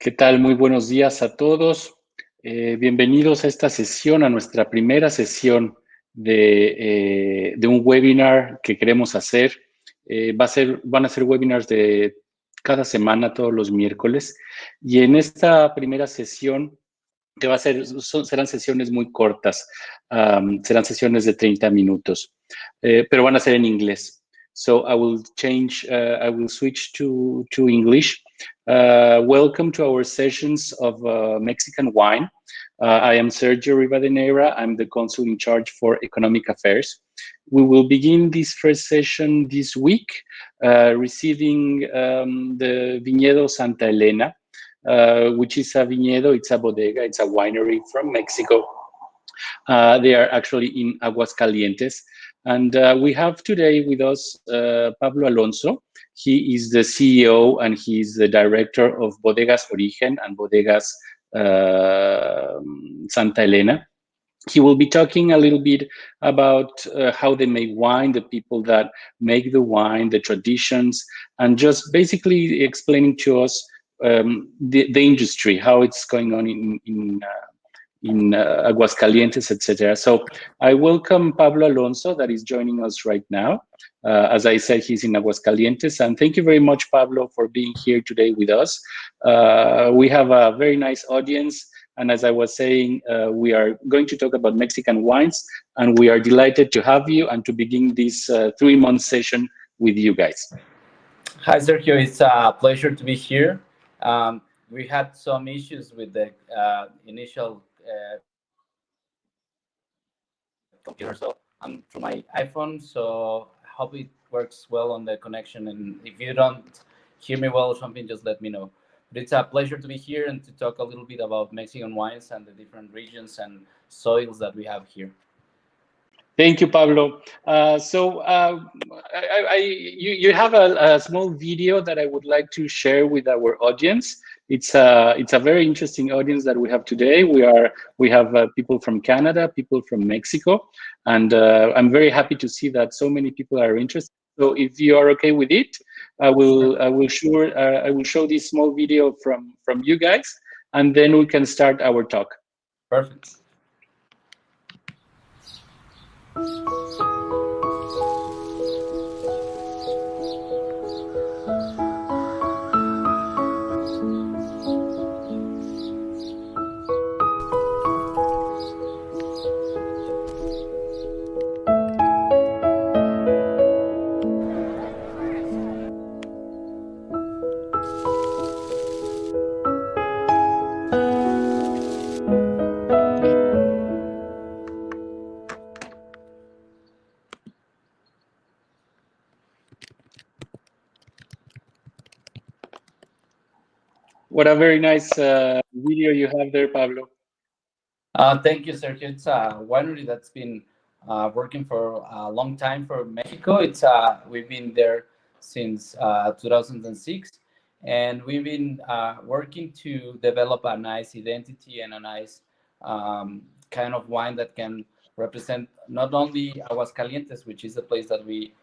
¿Qué tal? Muy buenos días a todos. Bienvenidos a esta sesión, a nuestra primera sesión de un webinar que queremos hacer. Van a ser webinars de cada semana, todos los miércoles. Y en esta primera sesión, que serán sesiones muy cortas, serán sesiones de 30 minutos, pero van a ser en inglés. So I will switch to English. Welcome to our sessions of Mexican wine. I am Sergio Rivadeneira. I'm the consul in charge for economic affairs. We will begin this first session this week, receiving the Viñedo Santa Elena, which is a viñedo, it's a bodega, it's a winery from Mexico. They are actually in Aguascalientes. And we have today with us Pablo Alonzo. He is the CEO and he's the director of Bodegas Origen and Bodegas Santa Elena. He will be talking a little bit about how they make wine, the people that make the wine, the traditions, and just basically explaining to us the industry, how it's going on in Aguascalientes, etc. So I welcome Pablo Alonzo that is joining us right now. As I said, he's in Aguascalientes, and thank you very much, Pablo, for being here today with us. We have a very nice audience, and as I was saying, we are going to talk about Mexican wines, and we are delighted to have you and to begin this 3-month session with you guys. Hi, Sergio. It's a pleasure to be here. We had some issues with the initial computer, so I'm through my iPhone, so I hope it works well on the connection. And if you don't hear me well or something, just let me know. But it's a pleasure to be here and to talk a little bit about Mexican wines and the different regions and soils that we have here. Thank you, Pablo. You have a small video that I would like to share with our audience. It's a very interesting audience that we have today. We have people from Canada, people from Mexico, and I'm very happy to see that so many people are interested. So if you are okay with it, I will show this small video from you guys, and then we can start our talk. Perfect. What a very nice video you have there, Pablo. Thank you, Sergio. It's a winery that's been working for a long time for Mexico. We've been there since 2006, and we've been working to develop a nice identity and a nice kind of wine that can represent not only Aguascalientes, which is the place that we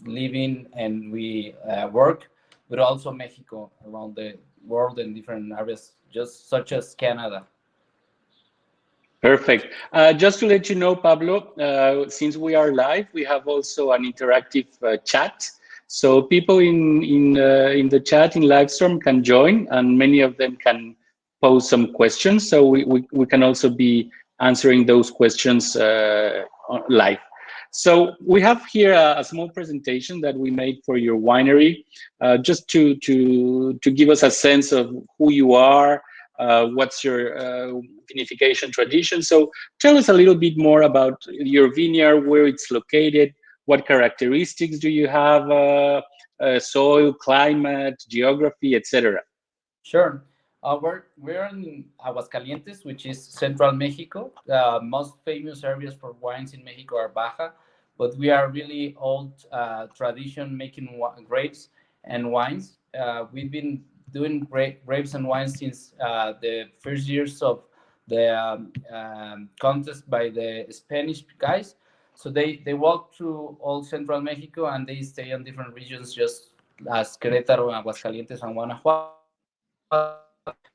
live in and we work, but also Mexico around the world in different areas, just such as Canada. Perfect. Just to let you know, Pablo, since we are live, we have also an interactive chat. So people in the chat in Livestream can join, and many of them can pose some questions. So we can also be answering those questions live. So we have here a small presentation that we made for your winery, just to give us a sense of who you are, what's your vinification tradition. So tell us a little bit more about your vineyard, where it's located, what characteristics do you have, soil, climate, geography, etc. Sure. We're in Aguascalientes, which is central Mexico. Most famous areas for wines in Mexico are Baja, but we are really old tradition making grapes and wines. We've been doing grapes and wines since the first years of the contest by the Spanish guys. So they walk through all central Mexico and they stay on different regions, just as Querétaro, Aguascalientes, and Guanajuato.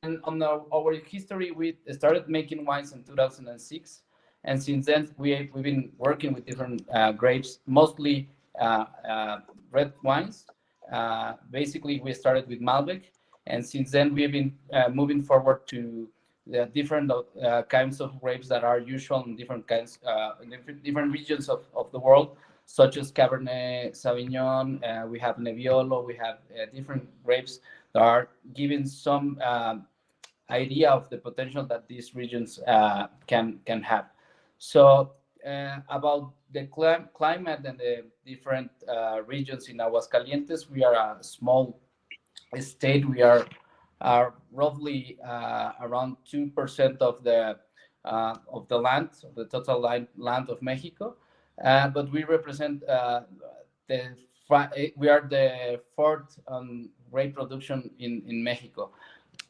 And on our history, we started making wines in 2006, and since then we've been working with different grapes, mostly red wines. Basically, we started with Malbec, and since then we've been moving forward to the different kinds of grapes that are usual in different kinds, in different regions of the world, such as Cabernet Sauvignon. We have Nebbiolo. We have different grapes that are giving some idea of the potential that these regions can have. So about the climate and the different regions in Aguascalientes, we are a small state. We are roughly around 2% of the land, of the total land of Mexico, but we represent the we are the fourth grape production in Mexico,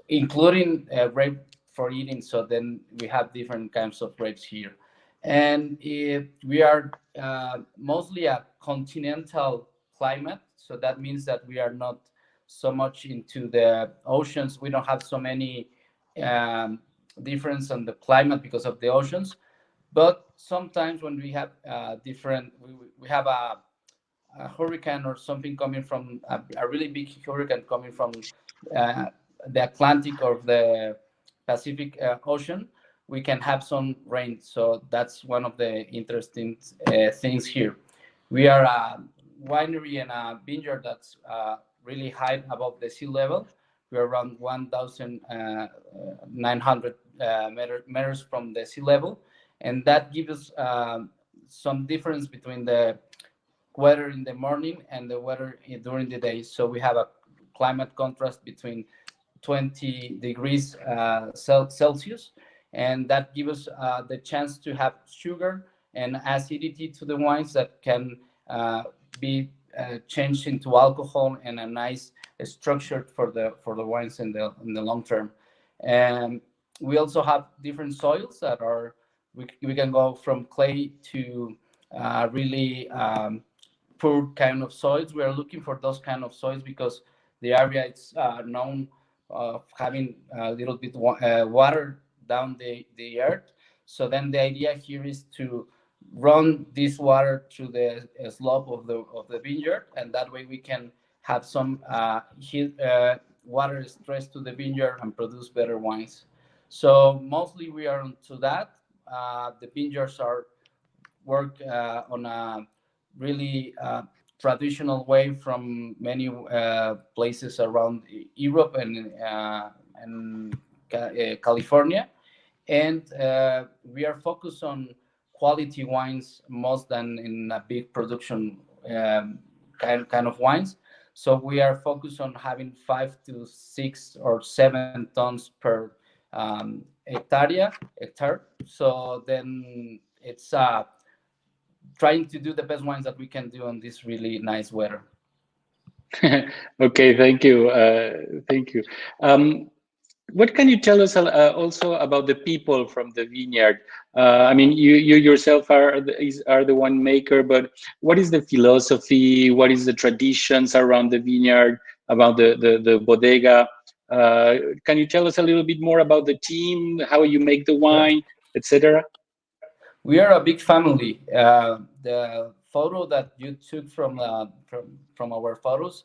including grape for eating. So then we have different kinds of grapes here, and we are mostly a continental climate. So that means that we are not so much into the oceans. We don't have so many um, difference on the climate because of the oceans. But sometimes when we have we have a hurricane or something coming from a really big hurricane coming from uh, the Atlantic or the Pacific Ocean, we can have some rain. So that's one of the interesting things here. We are a winery and a vineyard that's really high above the sea level. We're around 1,900 meters from the sea level, and that gives us some difference between the weather in the morning and the weather during the day. So we have a climate contrast between 20 degrees Celsius, and that gives us the chance to have sugar and acidity to the wines that can be changed into alcohol and a nice structure for the wines in the long term. And we also have different soils that are we can go from clay to really poor kind of soils. We are looking for those kind of soils because the area is known of having a little bit water down the earth. So then the idea here is to run this water through the slope of the vineyard, and that way we can have some water stress to the vineyard and produce better wines. So mostly we are into that. The vineyards are work on a really traditional way from many places around Europe and California, and we are focused on quality wines most than in a big production kind of wines. So we are focused on having 5 to 6 or 7 tons per hectare. So then it's trying to do the best wines that we can do on this really nice weather. Okay, thank you. Thank you. What can you tell us also about the people from the vineyard? I mean, you yourself are the winemaker, but what is the philosophy? What is the traditions around the vineyard, about the bodega? Can you tell us a little bit more about the team, how you make the Sure. wine, etc.? We are a big family. The photo that you took from our photos,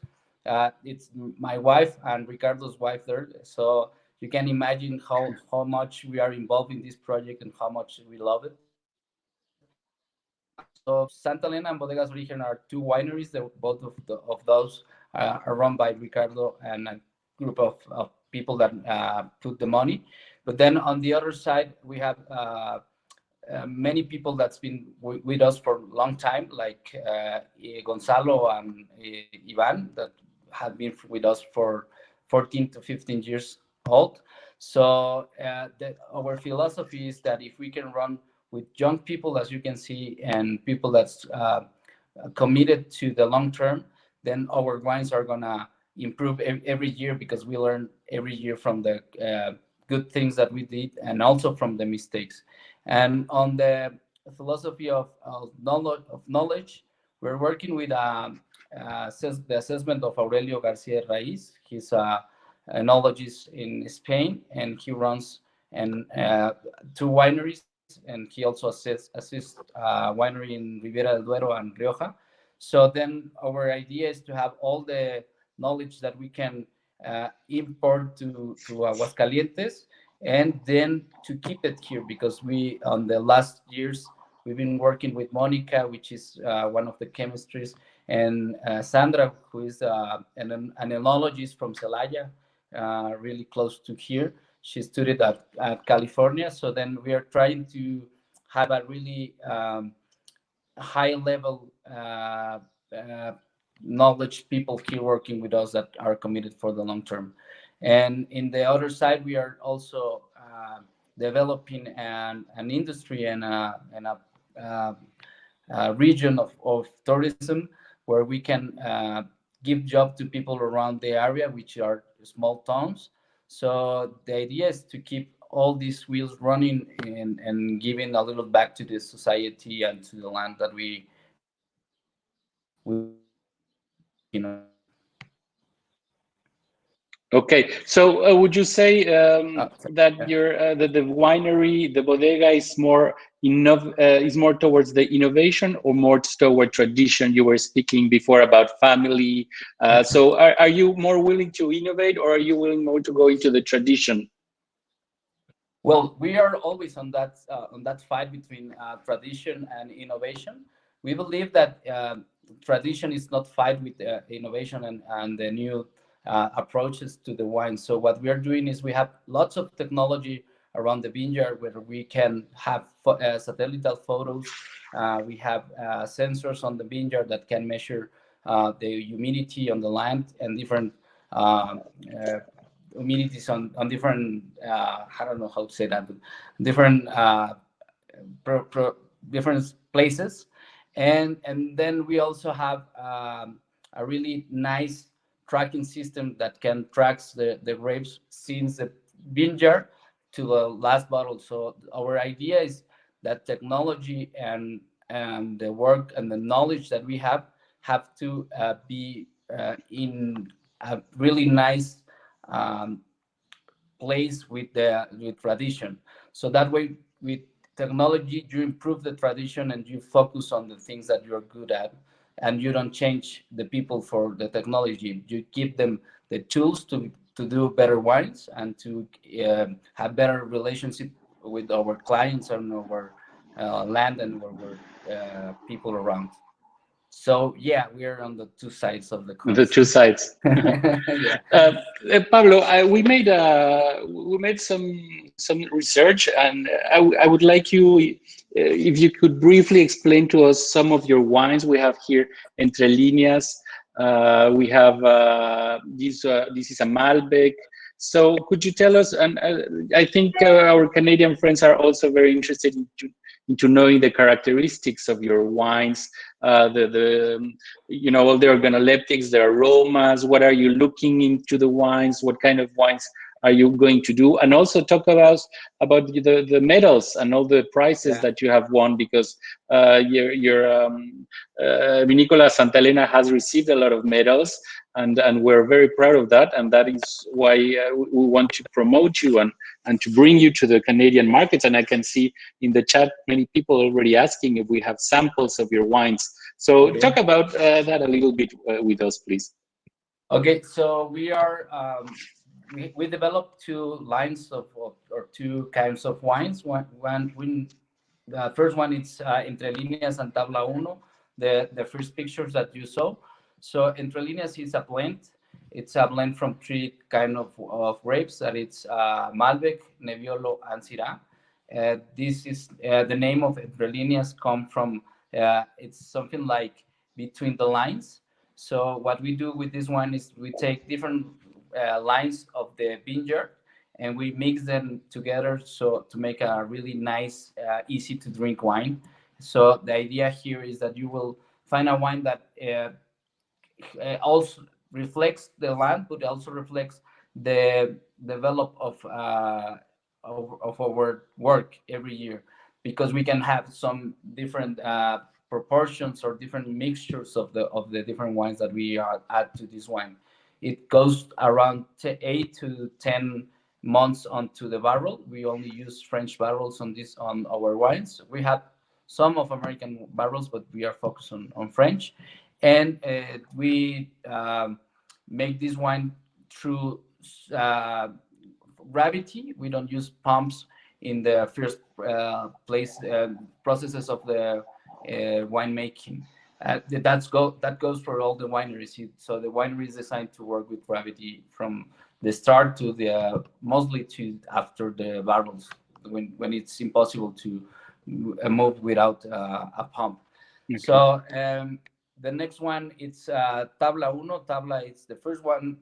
it's my wife and Ricardo's wife there. So you can imagine how much we are involved in this project and how much we love it. So Santa Elena and Bodegas Origen are two wineries. Both of those are run by Ricardo and a group of people that put the money. But then on the other side, we have many people that's been with us for a long time, like Gonzalo and Ivan, that have been with us for 14 to 15 years old. So our philosophy is that if we can run with young people, as you can see, and people that's committed to the long term, then our wines are gonna improve every year because we learn every year from the good things that we did and also from the mistakes. And on the philosophy of knowledge, we're working with the assessment of Aurelio Garcia Raiz. He's enologist in Spain, and he runs and two wineries, and he also assists winery in Ribera del Duero and Rioja. So then our idea is to have all the knowledge that we can import to Aguascalientes, and then to keep it here, because we on the last years we've been working with Monica, which is one of the chemistries, and Sandra, who is an enologist from Celaya, really close to here. She studied at California. So then we are trying to have a really high level knowledge people here working with us that are committed for the long term. And in the other side, we are also developing an industry and a region of tourism, where we can give job to people around the area, which are small towns. So the idea is to keep all these wheels running, and giving a little back to the society and to the land that we working on. Okay, so would you say Sorry, that the winery, the bodega, is more towards the innovation or more toward tradition? You were speaking before about family. So are you more willing to innovate, or are you willing more to go into the tradition? Well, we are always on that fight between tradition and innovation. We believe that tradition is not fight with innovation and the new approaches to the wine. So what we are doing is we have lots of technology around the vineyard, where we can have satellite photos. We have sensors on the vineyard that can measure the humidity on the land, and different uh, humidity on different I don't know how to say that, but different different places. And then we also have a really nice tracking system that can tracks the grapes since the vineyard to the last bottle. So our idea is that technology and the work and the knowledge that we have to be in a really nice um, place with tradition. So that way, with technology, you improve the tradition and you focus on the things that you're good at, and you don't change the people for the technology. You give them the tools to do better wines, and to have better relationship with our clients and our land and our people around. So yeah, we are on the two sides of the The coins. two sides. Yeah. Uh, Pablo, we made some research, and I would like you, if you could briefly explain to us some of your wines. We have here Entre Líneas. We have this is a Malbec. So could you tell us? And I think our Canadian friends are also very interested into knowing the characteristics of your wines, the all the organoleptics, the aromas. What are you looking into the wines? What kind of wines are you going to do? And also talk about the medals and all the prizes Yeah. that you have won, because your Vinícola Santa Elena has received a lot of medals, and we're very proud of that. And that is why we want to promote you and to bring you to the Canadian markets. And I can see in the chat many people already asking if we have samples of your wines. So Okay. talk about that a little bit with us, please. Okay, so we developed two lines or two kinds of wines. The first one is Entre Líneas and Tabla Uno, the first pictures that you saw. So Entre Líneas is a blend. It's a blend from three kind of grapes, that it's Malbec, Nebbiolo, and Syrah. This is the name of Entre Líneas come from. It's something like between the lines. So what we do with this one is we take different lines of the vineyard, and we mix them together so to make a really nice, easy to drink wine. So the idea here is that you will find a wine that also reflects the land, but also reflects the develop of our work every year, because we can have some different proportions or different mixtures of the different wines that we add to this wine. it goes around 8 to 10 months onto the barrel. We only use French barrels on our wines. We have some of American barrels, but we are focused on French. And we make this wine through uh, gravity. We don't use pumps in the first place processes of the winemaking. That goes for all the wineries. So the winery is designed to work with gravity from the start to the mostly to after the barrels, when it's impossible to move without a pump. Okay. So the next one, it's Tabla Uno. Tabla is the first wine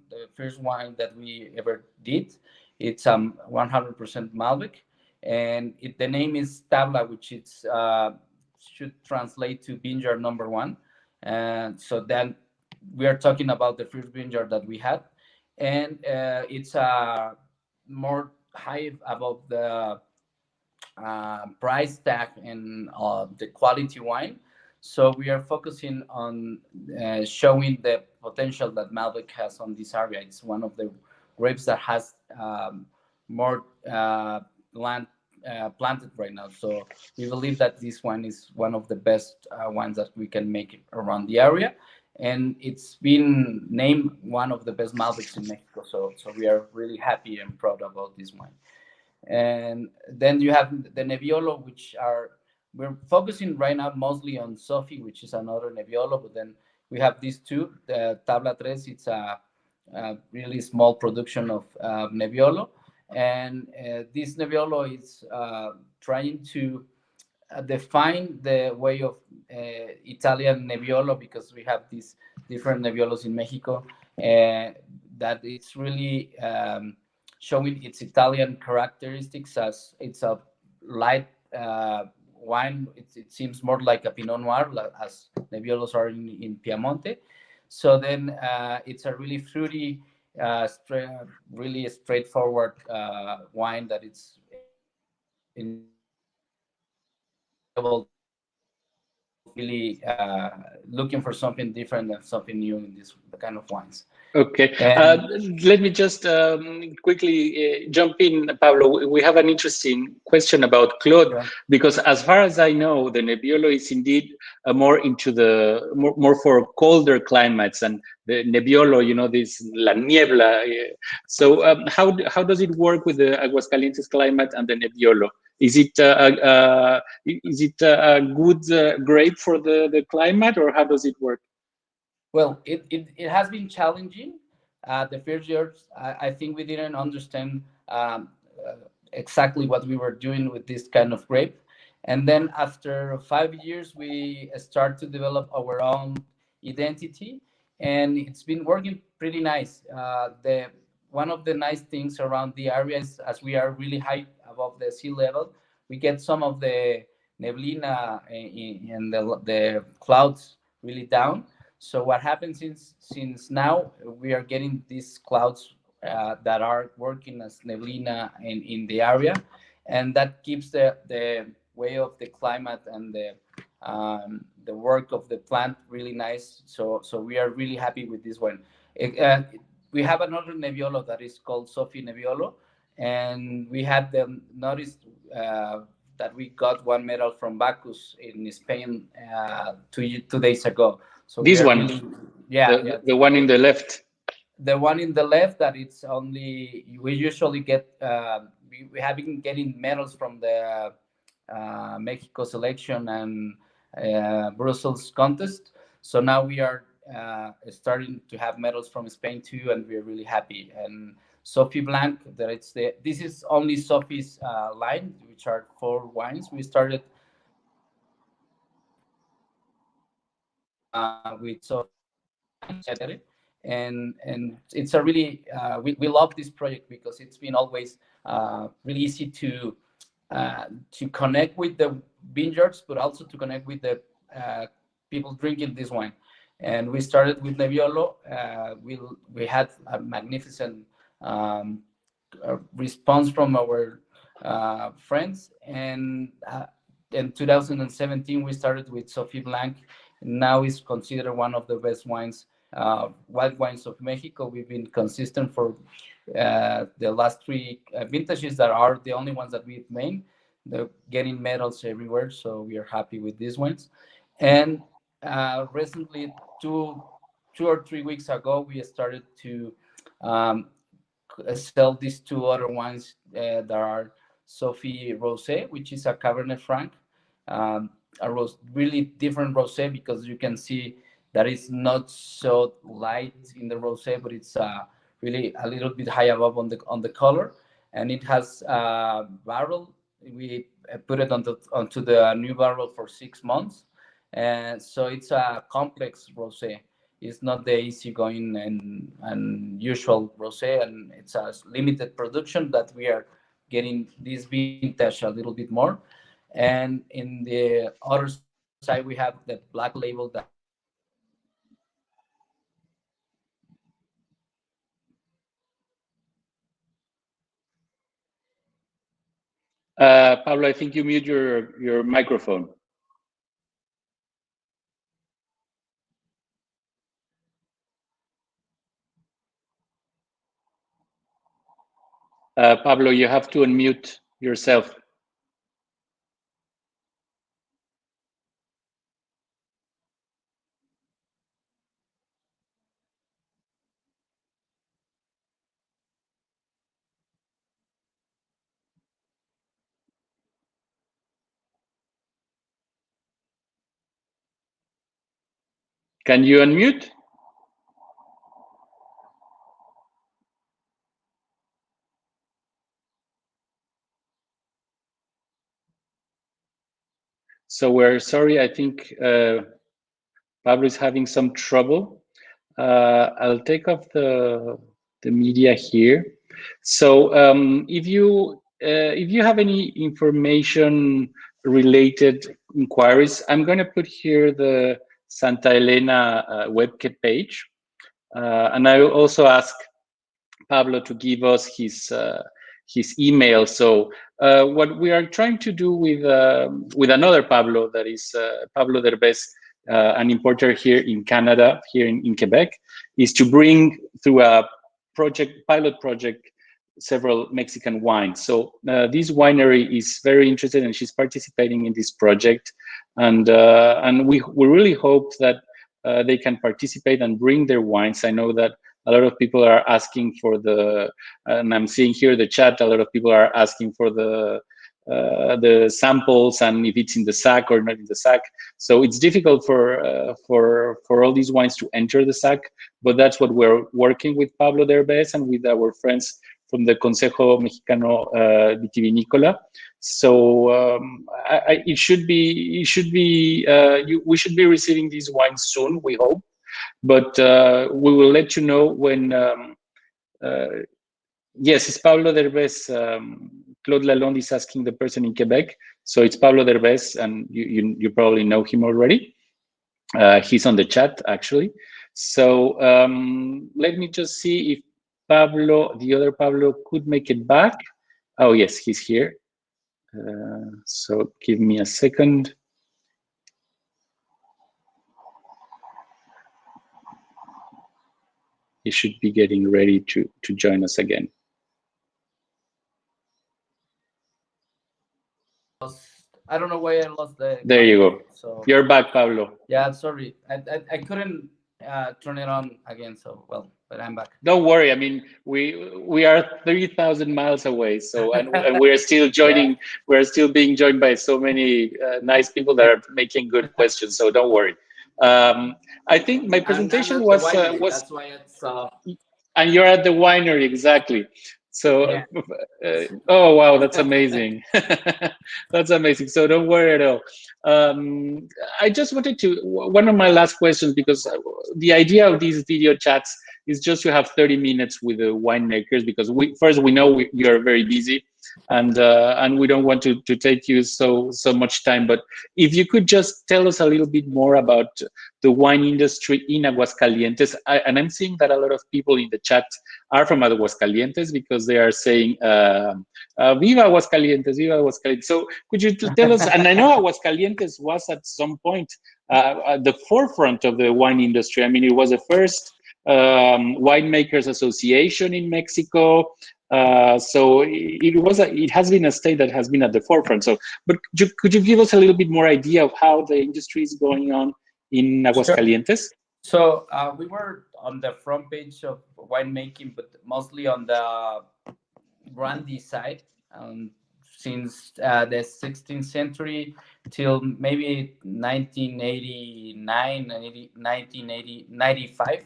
that we ever did. It's 100% Malbec, and the name is Tabla, which it's should translate to vineyard number one. And so then we are talking about the first vineyard that we had, and it's more high above the price tag and the quality wine. So we are focusing on showing the potential that Malbec has on this area. It's one of the grapes that has more land planted right now. So we believe that this wine is one of the best wines that we can make around the area. And it's been named one of the best Malbecs in Mexico. So we are really happy and proud about this wine. And then you have the Nebbiolo, which are we're focusing right now mostly on Sofi, which is another Nebbiolo. But then we have these two, the Tabla Tres. It's a really small production of Nebbiolo, and this Nebbiolo is trying to define the way of Italian Nebbiolo, because we have these different Nebbiolos in Mexico that it's really showing its Italian characteristics, as it's a light wine. It seems more like a Pinot Noir, as Nebbiolos are in Piemonte. So then it's a really fruity, really straightforward wine that it's enjoyable to really looking for something different and something new in this kind of wines. Okay. And Let me just quickly jump in, Pablo. We have an interesting question about Claude, yeah. because as far as I know, the Nebbiolo is indeed more into the more for colder climates, and the Nebbiolo, this La Niebla. So how does it work with the Aguascalientes climate and the Nebbiolo? Is it a good grape for the climate, or how does it work? Well, it has been challenging. The first years, I think we didn't understand exactly what we were doing with this kind of grape. And then after 5 years, we start to develop our own identity, and it's been working pretty nice. The One of the nice things around the area is, as we are really high above the sea level, we get some of the neblina and the clouds really down. So what happens since now we are getting these clouds that are working as neblina in the area, and that keeps the way of the climate and the work of the plant really nice. So we are really happy with this one. We have another Nebbiolo that is called Sofi Nebbiolo, and we had them noticed that we got one medal from Bacchus in Spain 2 days ago. So we This are one, really, yeah, yeah. the one in the left. The one in the left, that it's only we usually get we have been getting medals from the Mexico selection and Brussels contest. So now we are starting to have medals from Spain too, and we're really happy. And Sophie Blanc, this is only Sophie's line, which are 4 wines. We started with Sophie and it's a really we love this project because it's been always really easy to connect with the vineyards, but also to connect with the people drinking this wine. And we started with Nebbiolo. We had a magnificent response from our friends, and in 2017 we started with Sophie Blanc. Now is considered one of the best wines white wines of Mexico. We've been consistent for the last three vintages that are the only ones that we've made. They're getting medals everywhere, so we are happy with these wines. And recently, two or 3 weeks ago, we started to um, sell these two other wines that are Sophie Rosé, which is a Cabernet Franc, really different rosé because you can see that it's not so light in the rosé, but it's really a little bit high above on the color, and it has barrel. We put it onto the new barrel for 6 months, and so it's a complex rosé. It's not the easygoing and usual rosé, and it's a limited production that we are getting this vintage a little bit more. And in the other side, we have the black label that is Pablo, I think you mute your microphone. Pablo, you have to unmute yourself. Can you unmute? So we're sorry, I think Pablo is having some trouble. I'll take off the media here. So if you have any information related inquiries, I'm going to put here the Santa Elena web page, and I will also ask Pablo to give us his email. So what we are trying to do with another Pablo, that is Pablo Derbez, an importer here in Canada, here in Quebec, is to bring through a pilot project several Mexican wines. So this winery is very interested, and she's participating in this project, and we really hope that they can participate and bring their wines. I know that a lot of people are asking for and I'm seeing here the chat, a lot of people are asking for the samples and if it's in the sack or not in the sack. So it's difficult for all these wines to enter the sack, but that's what we're working with Pablo Derbez and with our friends from the Consejo Mexicano Vitivinícola. So we should be receiving these wines soon, we hope. But we will let you know when. Yes, it's Pablo Derbez. Claude Lalonde is asking the person in Quebec, so it's Pablo Derbez, and you probably know him already. He's on the chat actually. So let me just see if Pablo, the other Pablo, could make it back. Oh yes, he's here. So give me a second. He should be getting ready to join us again. I don't know why I lost the. There you go. So you're back, Pablo. Yeah, sorry, I couldn't turn it on again. So well, but I'm back. Don't worry. I mean, we are 3,000 miles away. So and we're still joining. Yeah. We're still being joined by so many nice people that are making good questions. So don't worry. I think my presentation was. That's why it's. And you're at the winery, exactly. So, yeah. Oh wow, that's amazing. That's amazing. So don't worry at all. I just wanted to, one of my last questions, because the idea of these video chats is just to have 30 minutes with the winemakers, because we know you're very busy. and we don't want to take you so much time. But if you could just tell us a little bit more about the wine industry in Aguascalientes. And I'm seeing that a lot of people in the chat are from Aguascalientes because they are saying "Viva Aguascalientes, Viva Aguascalientes." So could you tell us? And I know Aguascalientes was at some point at the forefront of the wine industry. I mean, it was the first winemakers association in Mexico. So it has been a state that has been at the forefront. So, but could you give us a little bit more idea of how the industry is going on in Sure. Aguascalientes? So we were on the front page of winemaking, but mostly on the brandy side, since the 16th century till maybe 1989 and 1980, 95.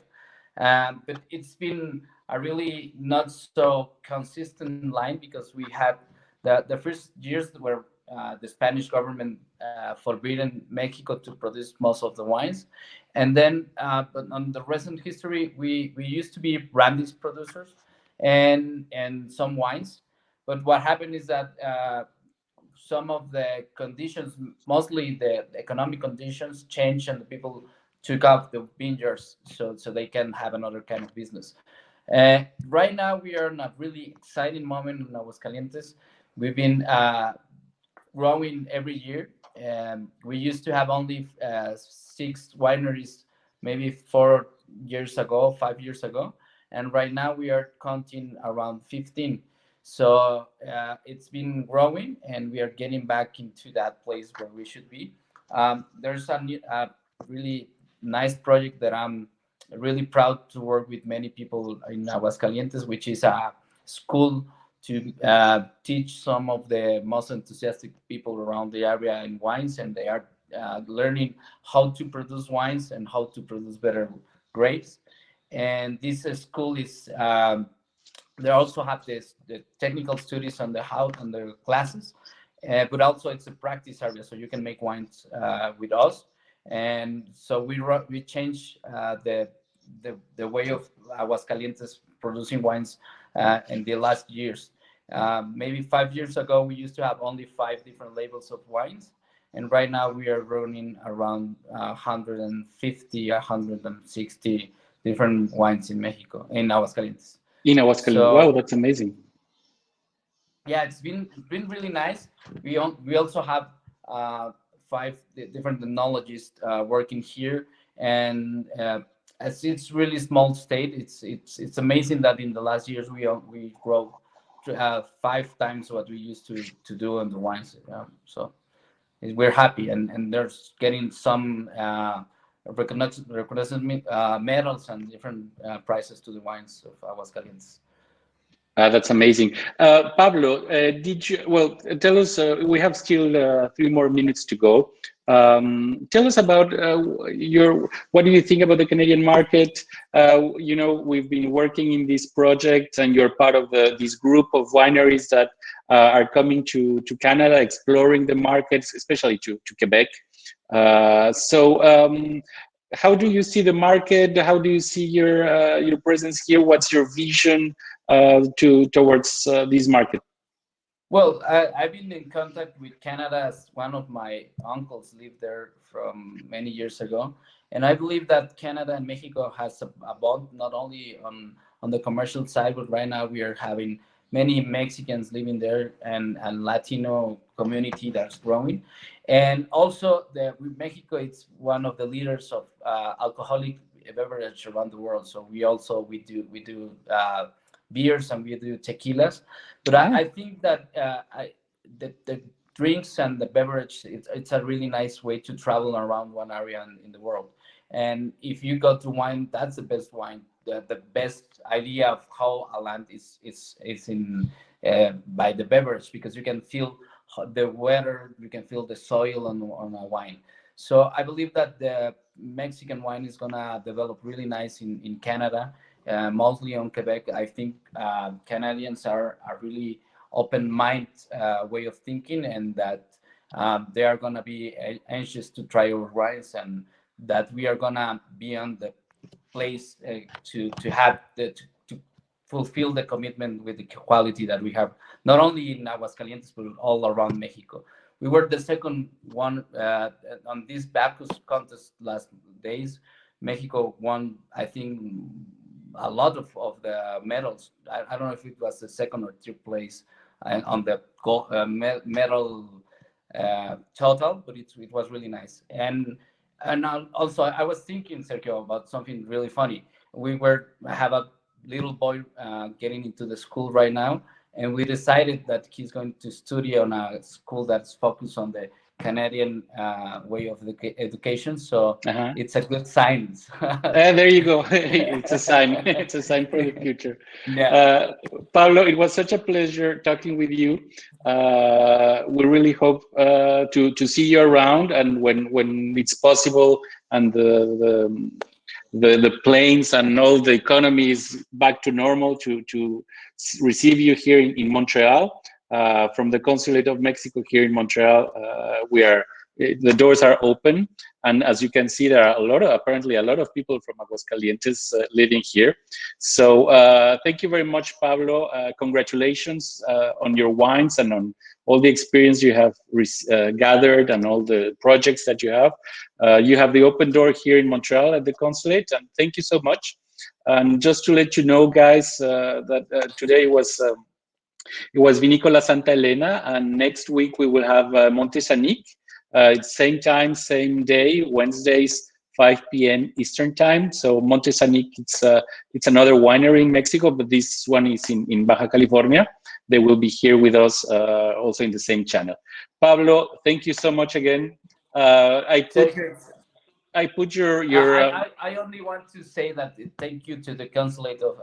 But it's been a really not so consistent line because we had the first years where the Spanish government forbidden Mexico to produce most of the wines. And then, but on the recent history, we used to be brandy producers and some wines. But what happened is that some of the conditions, mostly the economic conditions, changed, and the people took off the vineyards so they can have another kind of business. Right now, we are in a really exciting moment in Aguascalientes. We've been growing every year. We used to have only 6 wineries, maybe 4 years ago, 5 years ago, and right now we are counting around 15. So it's been growing, and we are getting back into that place where we should be. There's a really nice project that I'm really proud to work with many people in Aguascalientes, which is a school to teach some of the most enthusiastic people around the area in wines, and they are learning how to produce wines and how to produce better grapes. And this school is they also have the technical studies on the how on the classes, but also it's a practice area, so you can make wines with us. And so we change the way of Aguascalientes producing wines in the last years. Maybe 5 years ago, we used to have only 5 different labels of wines, and right now we are running around 150, 160 different wines in Mexico, in Aguascalientes. In Aguascalientes. Wow, So that's amazing. yeah, it's been really nice. We also have five different technologists working here, and as it's really small state, it's amazing that in the last years we grow to 5 times what we used to do on the wines. So we're happy, and there's getting some recognition medals and different prizes to the wines of Aguascalientes. That's amazing. Pablo, did you, well, tell us, we have still 3 more minutes to go. Tell us about what do you think about the Canadian market? We've been working in this project, and you're part of this group of wineries that are coming to Canada, exploring the markets, especially to Quebec. How do you see the market? How do you see your presence here? What's your vision towards this market? Well, I've been in contact with Canada as one of my uncles lived there from many years ago, and I believe that Canada and Mexico has a bond not only on the commercial side, but right now we are having many Mexicans living there and Latino community that's growing, and also the Mexico is one of the leaders of alcoholic beverage around the world. So we do beers and we do tequilas, but I think that the drinks and the beverage, it's a really nice way to travel around one area in the world. And if you go to wine, that's the best wine. The best idea of how a land is in by the beverage, because you can feel the weather, you can feel the soil on a wine. So I believe that the Mexican wine is gonna develop really nice in Canada, mostly on Quebec. I think Canadians are really open mind way of thinking, and that they are gonna be anxious to try our wines, and that we are gonna be on the place to have to fulfill the commitment with the quality that we have, not only in Aguascalientes, but all around Mexico. We were the second one on this Bacchus contest last days. Mexico won, I think, a lot of the medals. I don't know if it was the second or third place on the gold, medal total, but it was really nice. And also, I was thinking, Sergio, about something really funny. We have a little boy getting into the school right now, and we decided that he's going to study on a school that's focused on the Canadian way of education. So it's a good sign. There you go. It's a sign. It's a sign for the future. Yeah. Pablo, it was such a pleasure talking with you. We really hope to see you around, and when it's possible, and the planes and all the economy is back to normal, to receive you here in Montreal. From the Consulate of Mexico here in Montreal, the doors are open, and as you can see, there are apparently a lot of people from Aguascalientes living here. So thank you very much, Pablo. Congratulations on your wines and on all the experience you have gathered and all the projects that you have. You have the open door here in Montreal at the Consulate, and thank you so much. And just to let you know, guys, that today was it was Vinicola Santa Elena, and next week we will have Montesanic. It's same time, same day, Wednesdays, 5 p.m. Eastern time. So Montesanic, it's another winery in Mexico, but this one is in Baja California. They will be here with us also in the same channel. Pablo, thank you so much again. I put your I only want to say that thank you to the Consulate of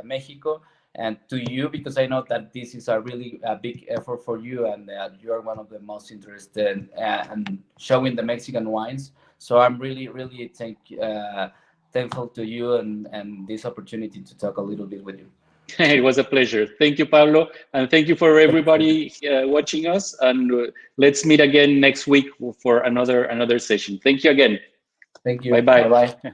Mexico and to you, because I know that this is a really big effort for you, and you are one of the most interested in showing the Mexican wines. So I'm really, really thankful to you and this opportunity to talk a little bit with you. It was a pleasure. Thank you, Pablo, and thank you for everybody watching us. And let's meet again next week for another session. Thank you again. Thank you. Bye bye. Bye bye.